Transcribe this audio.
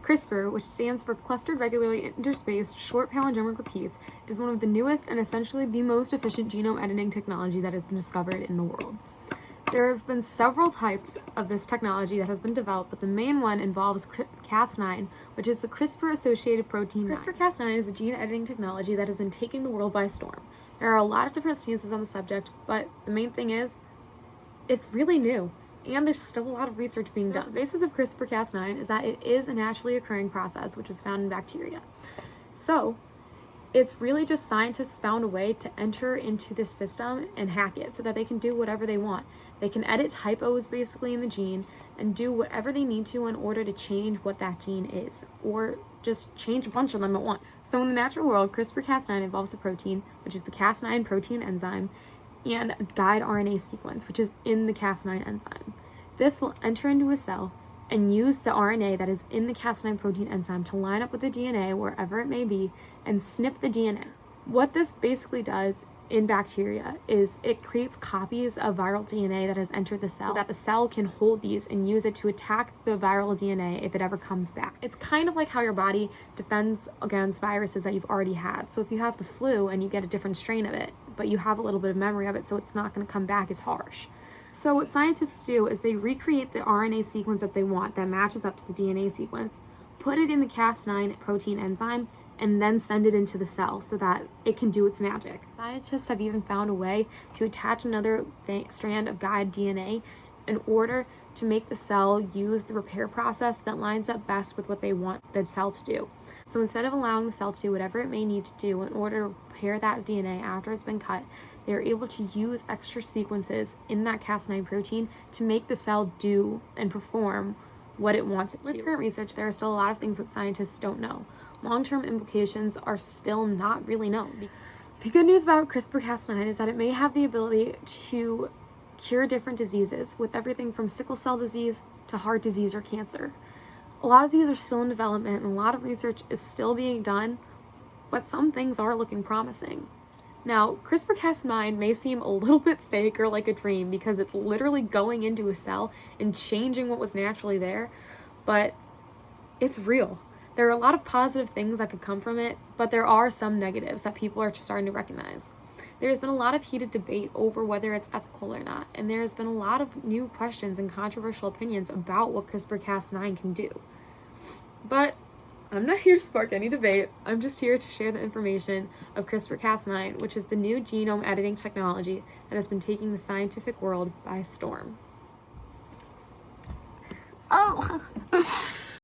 CRISPR, which stands for Clustered Regularly Interspaced Short Palindromic Repeats, is one of the newest and essentially the most efficient genome editing technology that has been discovered in the world. There have been several types of this technology that has been developed, but the main one involves Cas9, which is the CRISPR-associated protein 9. CRISPR-Cas9 is a gene editing technology that has been taking the world by storm. There are a lot of different stances on the subject, but the main thing is, it's really new, and there's still a lot of research being done. The basis of CRISPR-Cas9 is that it is a naturally occurring process which is found in bacteria. So, it's really just scientists found a way to enter into this system and hack it so that they can do whatever they want. They can edit typos basically in the gene and do whatever they need to in order to change what that gene is, or just change a bunch of them at once. So in the natural world, CRISPR-Cas9 involves a protein, which is the Cas9 protein enzyme, and a guide RNA sequence, which is in the Cas9 enzyme. This will enter into a cell and use the RNA that is in the Cas9 protein enzyme to line up with the DNA wherever it may be and snip the DNA. What this basically does in bacteria is it creates copies of viral DNA that has entered the cell so that the cell can hold these and use it to attack the viral DNA if it ever comes back. It's kind of like how your body defends against viruses that you've already had. So if you have the flu and you get a different strain of it, but you have a little bit of memory of it, so it's not going to come back as harsh. So what scientists do is they recreate the RNA sequence that they want that matches up to the DNA sequence, put it in the Cas9 protein enzyme, and then send it into the cell so that it can do its magic. Scientists have even found a way to attach another strand of guide DNA in order to make the cell use the repair process that lines up best with what they want the cell to do. So instead of allowing the cell to do whatever it may need to do in order to repair that DNA after it's been cut, they're able to use extra sequences in that Cas9 protein to make the cell do and perform what it wants it to. With current research, there are still a lot of things that scientists don't know. Long-term implications are still not really known. The good news about CRISPR-Cas9 is that it may have the ability to cure different diseases, with everything from sickle cell disease to heart disease or cancer. A lot of these are still in development and a lot of research is still being done, but some things are looking promising. Now, CRISPR-Cas9 may seem a little bit fake or like a dream because it's literally going into a cell and changing what was naturally there, but it's real. There are a lot of positive things that could come from it, but there are some negatives that people are starting to recognize. There's been a lot of heated debate over whether it's ethical or not, and there's been a lot of new questions and controversial opinions about what CRISPR-Cas9 can do. But I'm not here to spark any debate. I'm just here to share the information of CRISPR-Cas9, which is the new genome editing technology that has been taking the scientific world by storm. Oh!